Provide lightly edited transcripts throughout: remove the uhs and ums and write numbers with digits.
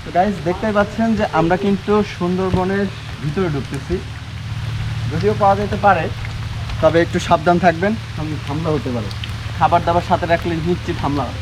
তো গাইস দেখতেই পাচ্ছেন যে আমরা কিন্তু সুন্দরবনের ভিতরে ঢুকতেছি, যদিও পাওয়া যেতে পারে, তবে একটু সাবধান থাকবেন, হামলা হতে পারে। খাবার দাবার সাথে রাখলে নিশ্চিত হামলা হবে।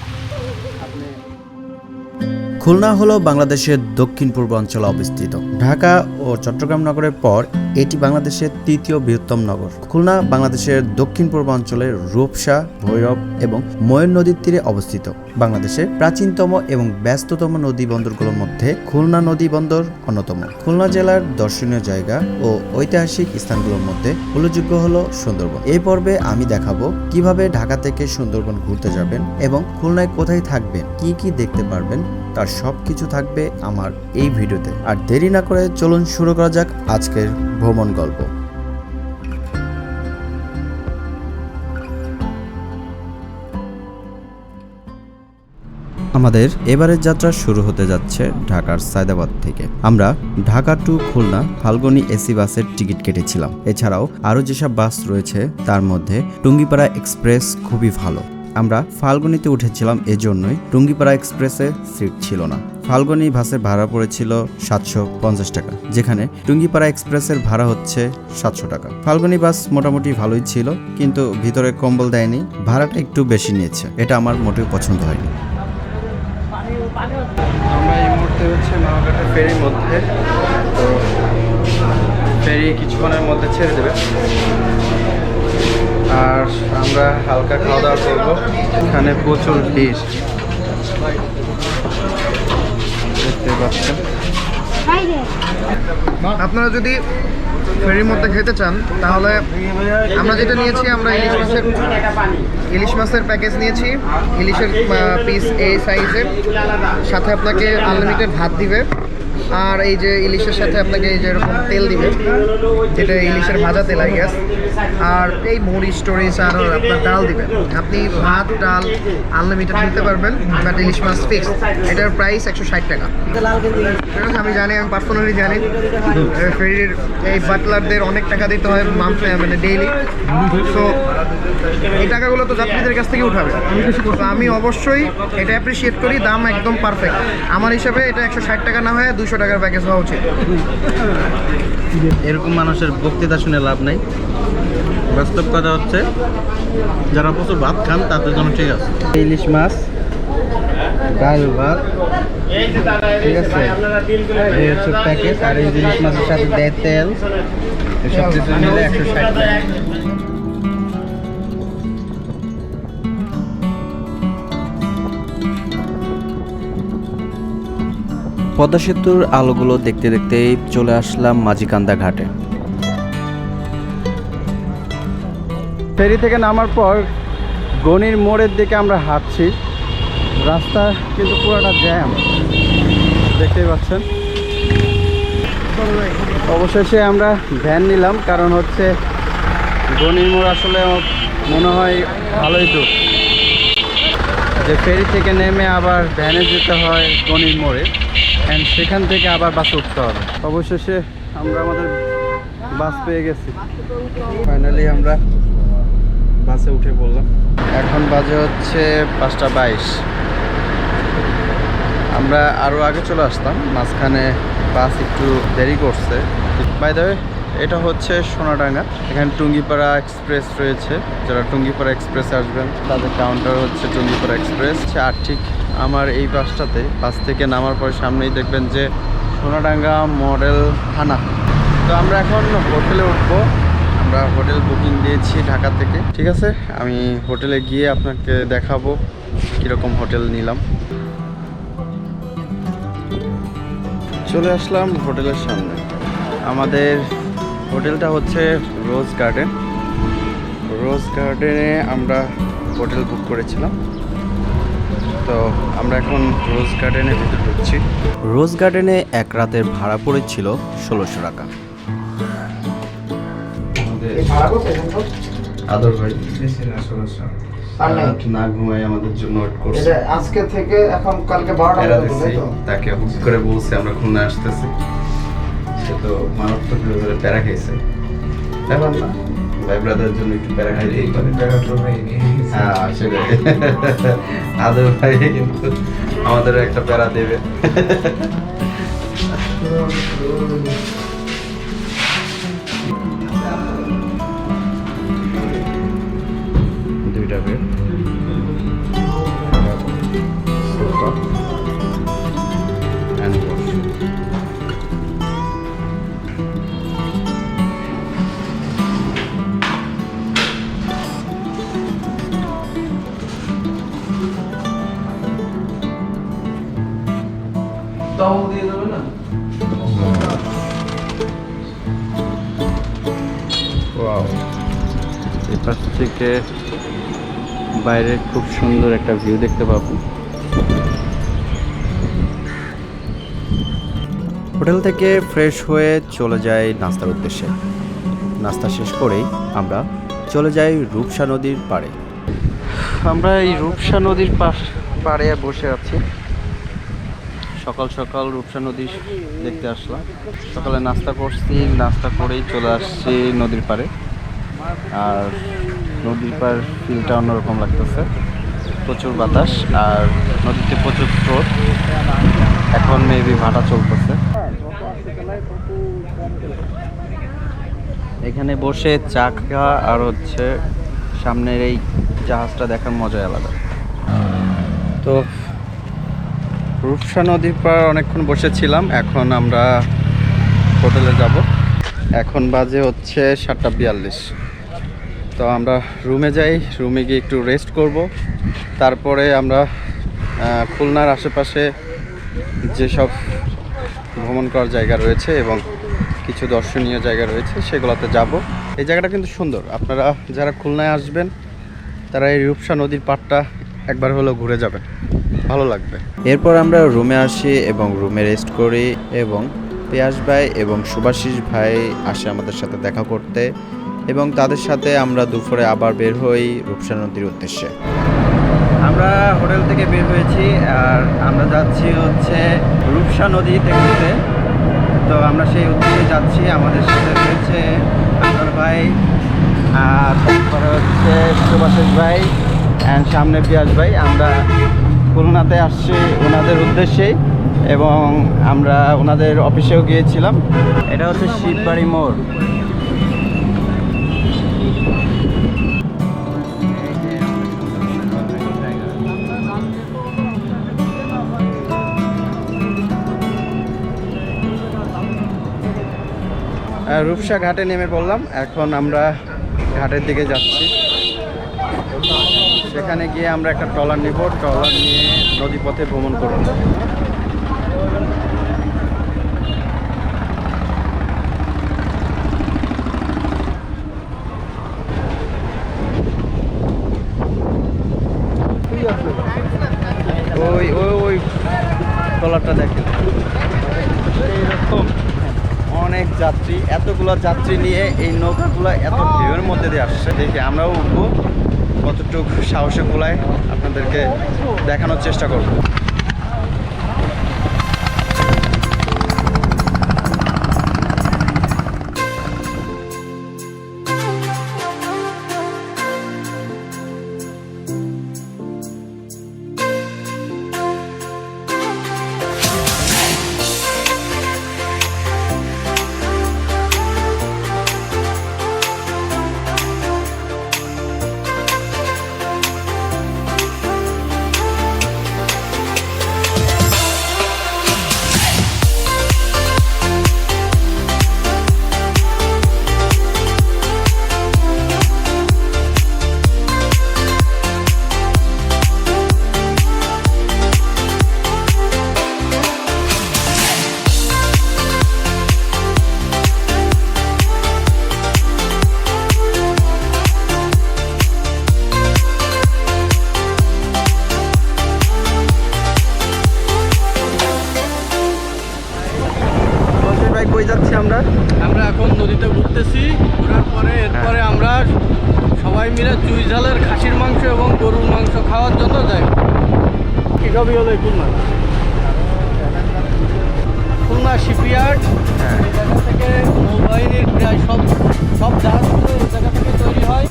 খুলনা হলো বাংলাদেশের দক্ষিণ পূর্ব অঞ্চলে অবস্থিত। ঢাকা ও চট্টগ্রাম নগরের পর এটি বাংলাদেশের তৃতীয় বৃহত্তম নগর। খুলনা বাংলাদেশের দক্ষিণ পূর্ব অঞ্চলের রূপসা, ভৈরব এবং ময়ূর নদীর তীরে অবস্থিত। বাংলাদেশের প্রাচীনতম এবং ব্যস্ততম নদী বন্দরগুলোর মধ্যে খুলনা নদী বন্দর অন্যতম। খুলনা জেলার দর্শনীয় জায়গা ও ঐতিহাসিক স্থানগুলোর মধ্যে উল্লেখযোগ্য হলো সুন্দরবন। এই পর্বে আমি দেখাবো কিভাবে ঢাকা থেকে সুন্দরবন ঘুরতে যাবেন এবং খুলনায় কোথায় থাকবেন, কি কি দেখতে পারবেন, তার সবকিছু থাকবে আমার এই ভিডিওতে। আর দেরি না করে চলুন শুরু করা যাক আজকের ভ্রমণ গল্প। আমাদের এবারের যাত্রা শুরু হতে যাচ্ছে ঢাকার সায়দাবাদ থেকে। আমরা ঢাকা টু খুলনা ফাল্গুনী এসি বাসের টিকিট কেটেছিলাম। এছাড়াও আরও যেসব বাস রয়েছে তার মধ্যে টুঙ্গিপাড়া এক্সপ্রেস খুবই ভালো। আমরা ফাল্গুনিতে উঠেছিলাম, এজন্যই টুঙ্গিপাড়া এক্সপ্রেসে সিট ছিল না। ফাল্গুনি বাসের ভাড়া পড়েছিল 750 টাকা, যেখানে টুঙ্গিপাড়া এক্সপ্রেসের ভাড়া হচ্ছে 700 টাকা। ফাল্গুনি বাস মোটামুটি ভালোই ছিল, কিন্তু ভিতরে কম্বল দেয়নি, ভাড়াটা একটু বেশি নিয়েছে। এটা আমার মোটেও পছন্দ হয়নি। আমরা এই মুহূর্তে হচ্ছে নওগাঁটা ফেরির মধ্যে, তো ফেরি কিছুক্ষণের মধ্যে ছেড়ে দেবে, আর আমরা হালকা খাওয়া দাওয়া করবো। এখানে প্রচুর ভিড় দেখতে পাচ্ছেন। আপনারা যদি ফেরির মধ্যে খেতে চান তাহলে আমরা যেটা নিয়েছি, আমরা ইলিশ মাছের প্যাকেজ নিয়েছি। ইলিশের পিস এই সাইজের, সাথে আপনাকে আনলিমিটেড ভাত দিবে, আর এই যে ইলিশের সাথে আপনাকে এই যে এরকম তেল দিবে, যেটা ইলিশের ভাজা তেল আই গেস, আর এই মরিচ টরিচ আর আপনার ডাল দিবে। আপনি ভাত ডাল আনলিমিটেড নিতে পারবেন, বাট ইলিশ মাছ ফিক্স। এটার প্রাইস 160 টাকা। ঠিক আছে, আমি জানি, আমি পার্সোনালি জানি ফেরির এই বাটলারদের অনেক টাকা দিতে হয় মানে ডেইলি। সো এই টাকাগুলো তো যাত্রীদের কাছ থেকে উঠাবে। আমি অবশ্যই এটা অ্যাপ্রিসিয়েট করি, দাম একদম পারফেক্ট। আমার হিসাবে এটা 160 টাকা না হয় 200 টাকার প্যাকেজ হওয়া উচিত। এরকম মানুষের বক্তৃতা শুনে লাভ নাই। বাস্তব কথা হচ্ছে, যারা প্রচুর ভাত খান তাদের জন্য ঠিক আছে। ইলিশ মাছ, ডাল ভাত, ঠিক আছে, এই হচ্ছে প্যাকেজ। আর এই ইলিশ মাছের সাথে দেয় তেল, এসব কিছু মিলে 160 টাকা। পদ্মা সেতুর আলোগুলো দেখতে দেখতেই চলে আসলাম মাঝিকান্দা ঘাটে। ফেরি থেকে নামার পর গণির মোড়ের দিকে আমরা হাঁটছি। রাস্তা কিন্তু পুরোটা জ্যাম, দেখতেই পাচ্ছেন। অবশেষে আমরা ভ্যান নিলাম, কারণ হচ্ছে গণির মোড় আসলে মনে হয় ভালোই দূর, যে ফেরি থেকে নেমে আবার ভ্যানে যেতে হয় গণির মোড়ে, অ্যান্ড সেখান থেকে আবার বাসে উঠতে হবে। অবশেষে আমরা আমাদের বাস পেয়ে গেছি। ফাইনালি আমরা বাসে উঠে পড়লাম। এখন বাজে হচ্ছে 5:22। আমরা আরও আগে চলে আসতাম, মাঝখানে বাস একটু দেরি করছে। বাই দ্য ওয়ে, এটা হচ্ছে সোনাডাঙ্গা। এখানে টুঙ্গিপাড়া এক্সপ্রেস রয়েছে। যারা টুঙ্গিপাড়া এক্সপ্রেসে আসবেন তাদের কাউন্টার হচ্ছে টুঙ্গিপাড়া এক্সপ্রেস। আর ঠিক আমার এই বাসটাতে, বাস থেকে নামার পর সামনেই দেখবেন যে সোনাডাঙ্গা মডেল থানা। তো আমরা এখন হোটেলে উঠবো। আমরা হোটেল বুকিং দিয়েছি ঢাকা থেকে। ঠিক আছে, আমি হোটেলে গিয়ে আপনাকে দেখাবো কীরকম হোটেল নিলাম। চলে আসলাম হোটেলের সামনে। আমাদের হোটেলটা হচ্ছে রোজ গার্ডেন। রোজ গার্ডেনে আমরা হোটেল বুক করেছিলাম। তো আমরা এখন রোজ গার্ডেনের ভিতরে ঢুকছি। রোজ গার্ডেনে এক রাতের ভাড়া পড়েছিল 1600 টাকা। আদর ভাই না ঘুমাই আমাদের জন্য ওয়েট করছে আজকে থেকে, এখন কালকে 12টা তাকে হুক করে বলছে আমরা খুলনা আসতেছি। সে তো মারাত্মক প্যারা খাইছে। ব্যাপার না, ভাই ব্রাদারের জন্য একটু প্যারা খাইতেই পারে। হ্যাঁ সেটাই, আদর ভাই কিন্তু আমাদের একটা প্যারা দেবে। দুইটা bed, sofa and washroom. Wow, এই পাশ থেকে বাইরে খুব সুন্দর একটা ভিউ দেখতে পাবো। হোটেল থেকে ফ্রেশ হয়ে চলে যাই নাস্তার উদ্দেশ্যে। নাস্তা শেষ করেই আমরা চলে যাই রূপসা নদীর পাড়ে। আমরা এই রূপসা নদীর পাড়ে বসে আছি। সকাল সকাল রূপসা নদী দেখতে আসলাম। সকালে নাস্তা করছি, নাস্তা করেই চলে আসছি নদীর পাড়ে। আর নদীর পাড় ফিলটা অন্যরকম লাগতেছে, প্রচুর বাতাস আর নদীতে প্রচুর স্রোত। এখন মেবি ভাটা চলতেছে। এখানে বসে চা খাওয়া আর হচ্ছে সামনের এই জাহাজটা দেখার মজাই আলাদা। তো রূপসা নদীর পাড় অনেকক্ষণ বসেছিলাম, এখন আমরা হোটেলে যাব। এখন বাজে হচ্ছে 7:42। তো আমরা রুমে যাই, রুমে গিয়ে একটু রেস্ট করব। তারপরে আমরা খুলনার আশেপাশে যেসব ভ্রমণ করার জায়গা রয়েছে এবং কিছু দর্শনীয় জায়গা রয়েছে সেগুলোতে যাব। এই জায়গাটা কিন্তু সুন্দর, আপনারা যারা খুলনায় আসবেন তারা এই রূপসা নদীর পাড়টা একবার হলেও ঘুরে যাবেন, ভালো লাগবে। এরপর আমরা রুমে আসি এবং রুমে রেস্ট করি এবং পেয়াস ভাই এবং সুভাষিস ভাই আসে আমাদের সাথে দেখা করতে এবং তাদের সাথে আমরা দুপুরে আবার বের হই রূপসা নদীর উদ্দেশ্যে। আমরা হোটেল থেকে বের হয়েছি আর আমরা যাচ্ছি হচ্ছে রূপসা নদী দেখতে। তো আমরা সেই উদ্দেশ্যে যাচ্ছি। আমাদের সাথে রয়েছে আঙ্কার ভাই, আর তারপরে হচ্ছে সুভাষিস ভাই অ্যান্ড সামনে পিয়াস ভাই। আমরা খুলনাতে আসছি ওনাদের উদ্দেশ্যেই এবং আমরা ওনাদের অফিসেও গিয়েছিলাম। এটা হচ্ছে শিববাড়ি মোড়। রূপসা ঘাটে নেমে পড়লাম, এখন আমরা ঘাটের দিকে যাচ্ছি। সেখানে গিয়ে আমরা একটা ট্রলার নিব, ট্রলার নিয়ে নদীপথে ভ্রমণ করব। ওই ওই ওই ট্রলারটা দেখেন, এইরকম অনেক যাত্রী, এতগুলো যাত্রী নিয়ে এই নৌকাগুলো এত ঢেউয়ের মধ্যে দিয়ে আসছে। দেখি আমরাও উঠবো, কতটুকু সাহসে কুলায় আপনাদেরকে দেখানোর চেষ্টা করব। আমরা এখন নদীতে ঘুরতেছি। ঘোরার পরে এরপরে আমরা সবাই মিলে চুই ঝালের খাসির মাংস এবং গরুর মাংস খাওয়ার জন্য যাই। কী সবই হলো খুলনা শিপইয়ার্ড। এখান থেকে নৌবাহিনীর প্রায় সব জাহাজগুলো এই জায়গা থেকে তৈরি হয়।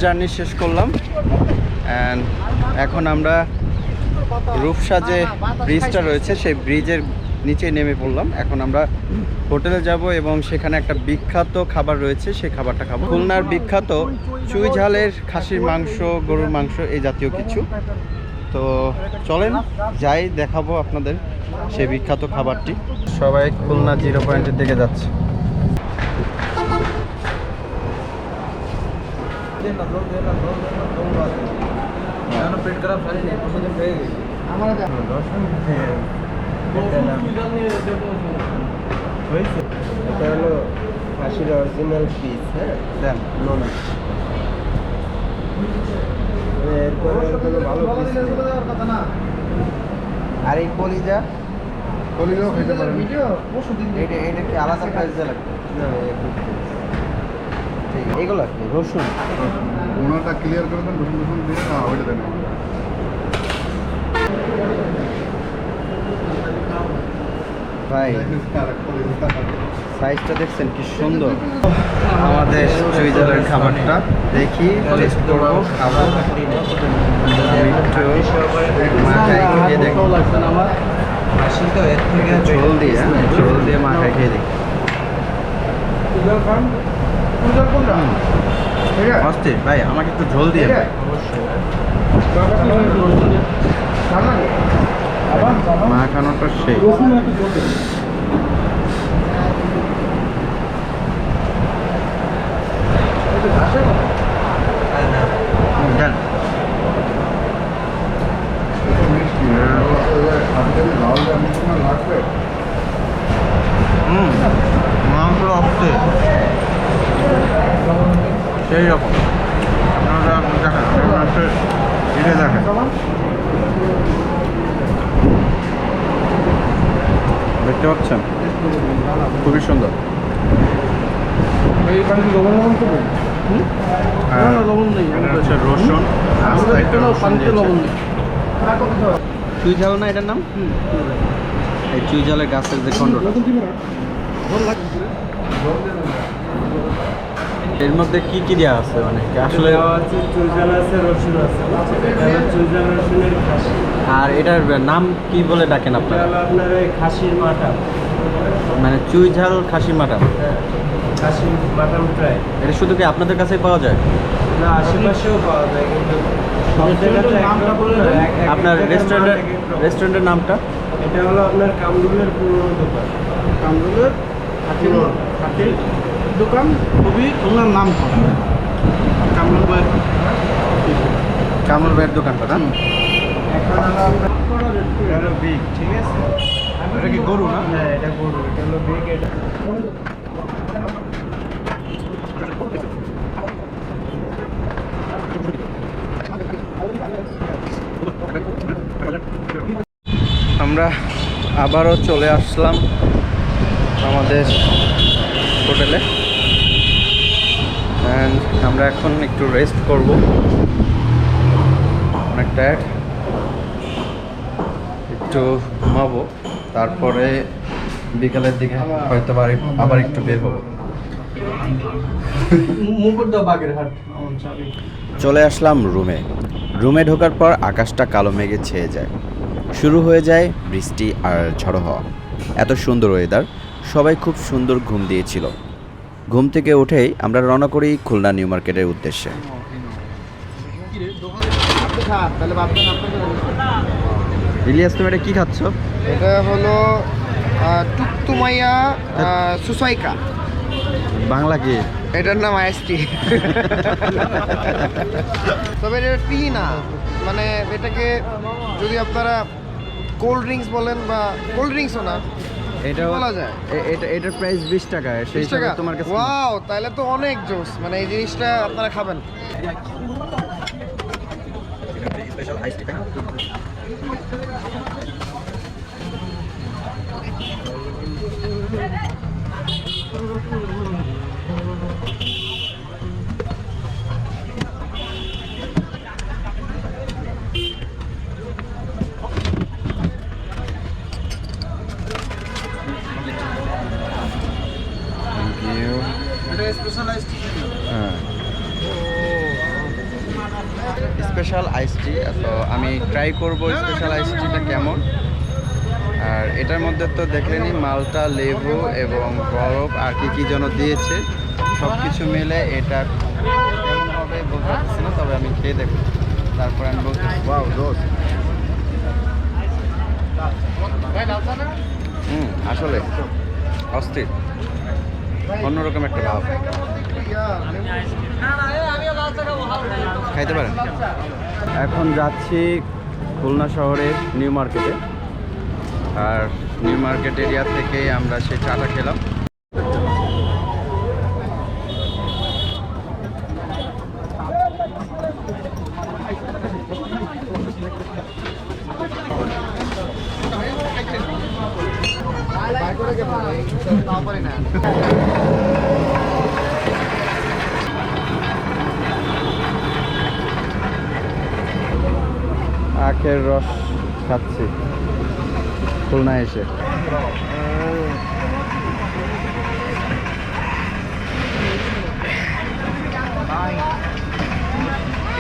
জার্নি শেষ করলাম অ্যান্ড এখন আমরা রূপসা যে ব্রিজটা রয়েছে সেই ব্রিজের নিচে নেমে পড়লাম। এখন আমরা হোটেলে যাব এবং সেখানে একটা বিখ্যাত খাবার রয়েছে, সেই খাবারটা খাবো। খুলনার বিখ্যাত চুই ঝালের খাসির মাংস, গরুর মাংস এই জাতীয় কিছু। তো চলেন যাই, দেখাবো আপনাদের সেই বিখ্যাত খাবারটি। সবাই খুলনা 0 পয়েন্টের দিকে যাচ্ছে। এটা হলো খাসির অরিজিনাল পিস, হ্যাঁ দেন এরপরে কোনো ভালো পিস আর এই কলিজাও খেতে পারেন। এটা কি আলাদা প্রাইস দিয়ে লাগবে? ঠিক আছে, এগুলো কি রসুন? ওনাটা ক্লিয়ার করে দেন, রসুন রসুন দিয়ে ওইটা দেন। ভাই সাইজটা দেখছেন কি সুন্দর। আমাদের চুই ঝালের খাবারটা দেখি, টেস্ট করবো, খাবো। আমি একটু মাখাই খেয়ে দেখবো। ঝোল দিয়ে মাখাই খেয়ে দেখি। অস্থির ভাই, আমাকে একটু ঝোল দিয়ে। মাখানোটা সেই। দেন। মাংস আসছে সেই রকম। আপনারা দেখেন, এটা দেখেন, দেখতে পাচ্ছেন, খুবই সুন্দর। রসুন, চুই ঝাল না এটার নাম? এই চুই ঝালের গাছের যে খণ্ডটা, এর মধ্যে কি কি দেওয়া আছে? মানে আসলে আর এটার নাম কি বলে ডাকেন আপনারা? আপনার খাসির মাটন, মানে চুই ঝাল খাসির মাটন। খাসির মাটন ফ্রাই। এটা শুধু কি আপনাদের কাছেই পাওয়া যায়? না, আশেপাশেও পাওয়া যায়, কিন্তু আপনার রেস্টুরেন্টের নামটা? এটা হলো আপনার কামরুলের পুরনো দোকান। কামরুলের হাতির দোকান, খুবই খুলনার নাম করা। কামরুল ভাইয়ের দোকানটা না? এখন হলো বিগ, ঠিক আছে? এটা কি গরু না? হ্যাঁ, এটা গরু, এটা হলো বিগ। এটা আমরা আবারও চলে আসলাম আমাদের হোটেলে অ্যান্ড আমরা এখন একটু রেস্ট করব। অনেক টায়ার্ড, একটু ঘুমাবো, তারপরে বিকালের দিকে হয়তো আবার একটু বের হবো। চলে আসলাম রুমে ঢোকার পর আকাশটা কালো মেঘে ছেয়ে যায়, শুরু হয়ে যায় বৃষ্টি আর ঝড়ো হওয়া। এত সুন্দর ওয়েদার, সবাই খুব সুন্দর ঘুম দিয়েছিল। ঘুম থেকে উঠেই আমরা রওনা করি খুলনা নিউ মার্কেটের উদ্দেশ্যে। ইলিয়াস, তুমি এটা কি খাচ্ছ? এটা হলো টুকটুমাইয়া সুসাইকা। বাংলা কি? এটার নাম আইএসটি। তবে এটা টি না, মানে এটাকে যদি আপনারা কোল্ড ড্রিঙ্কস বলেন বা কোল্ড ড্রিঙ্কসও না, এটা বলা যায়। এটার প্রাইস 20 টাকা। সেই 20 টাকা হিসাবে তোমার কাছে ওয়াও, তাহলে তো অনেক জোস। মানে এই জিনিসটা আপনারা খাবেন। হ্যাঁ, আমি ট্রাই করব স্পেশাল আইসটিটা কেমন। আর এটার মধ্যে তো দেখলেনি মালটা, লেবু এবং বরফ আর কি যেন দিয়েছে, সব কিছু মিলে এটা কেমন হবে বলতে পারছি না, তবে আমি খেয়ে দেখব, তারপর আমি বলতেছি। ওয়াও দোস্ত, আসলে অস্থির, অন্যরকম একটা ভাব। খাইতে পারেন। এখন যাচ্ছি খুলনা শহরের নিউ মার্কেটে, আর নিউ মার্কেট এরিয়া থেকে আমরা সেই চাটা খেলাম। আখের রস খাচ্ছি খুলনায় এসে।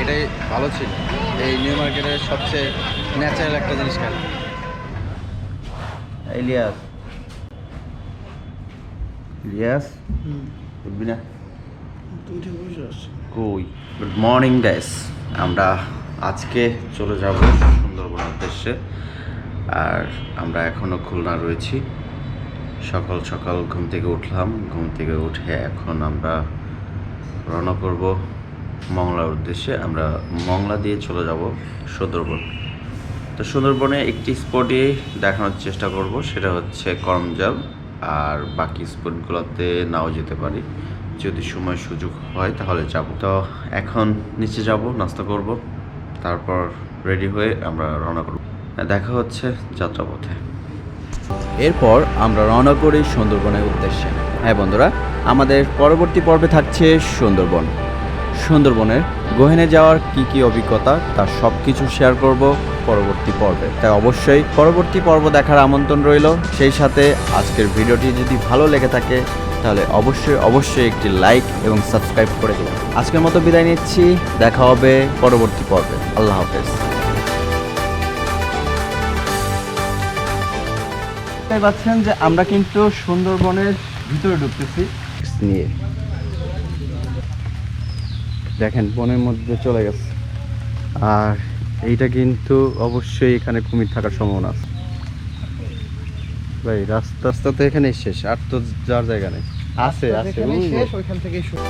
এটাই ভালো ছিল, এই নিউ মার্কেটের সবচেয়ে ন্যাচারাল একটা জিনিস খাই। ইলিয়াস, ইলিয়াস উঠবি না কই? গুড মর্নিং গাইস, আমরা আজকে চলে যাব সুন্দরবনের উদ্দেশ্যে। আর আমরা এখনও খুলনা রয়েছি। সকাল সকাল ঘুম থেকে উঠলাম, ঘুম থেকে উঠে এখন আমরা রওনা করব মংলার উদ্দেশ্যে। আমরা মংলা দিয়ে চলে যাব সুন্দরবন। তো সুন্দরবনে একটি স্পটে দেখানোর চেষ্টা করব, সেটা হচ্ছে করমজাল। আর বাকি স্পটগুলোতে নাও যেতে পারি, যদি সময় সুযোগ হয় তাহলে যাব। তো এখন নিচে যাব, নাস্তা করব, তারপর রেডি হয়ে আমরা রওনা করব। দেখা হচ্ছে যাত্রাপথে। এরপর আমরা রওনা করি সুন্দরবনের উদ্দেশ্যে। হ্যাঁ বন্ধুরা, আমাদের পরবর্তী পর্বে থাকছে সুন্দরবন। সুন্দরবনের গহনে যাওয়ার কি অভিজ্ঞতা তার সব কিছু শেয়ার করব পরবর্তী পর্বে। তাই অবশ্যই পরবর্তী পর্ব দেখার আমন্ত্রণ রইল। সেই সাথে আজকের ভিডিওটি যদি ভালো লেগে থাকে তাহলে অবশ্যই একটি লাইক এবং সাবস্ক্রাইব করে দিন। আজকের মতো বিদায় নিচ্ছি, দেখা হবে পরবর্তী পর্বে। আল্লাহ হাফেজ। দেখতে পাচ্ছেন যে আমরা কিন্তু সুন্দরবনের ভিতরে ঢুকতেছি নিয়ে দেখেন বনের মধ্যে চলে গেছে। আর এইটা কিন্তু অবশ্যই এখানে কুমির থাকার সম্ভাবনা আছে ভাই। রাস্তা তো এখানেই শেষ, আর তো যার জায়গা নেই। আছে শেষ, ওইখান থেকেই শুরু।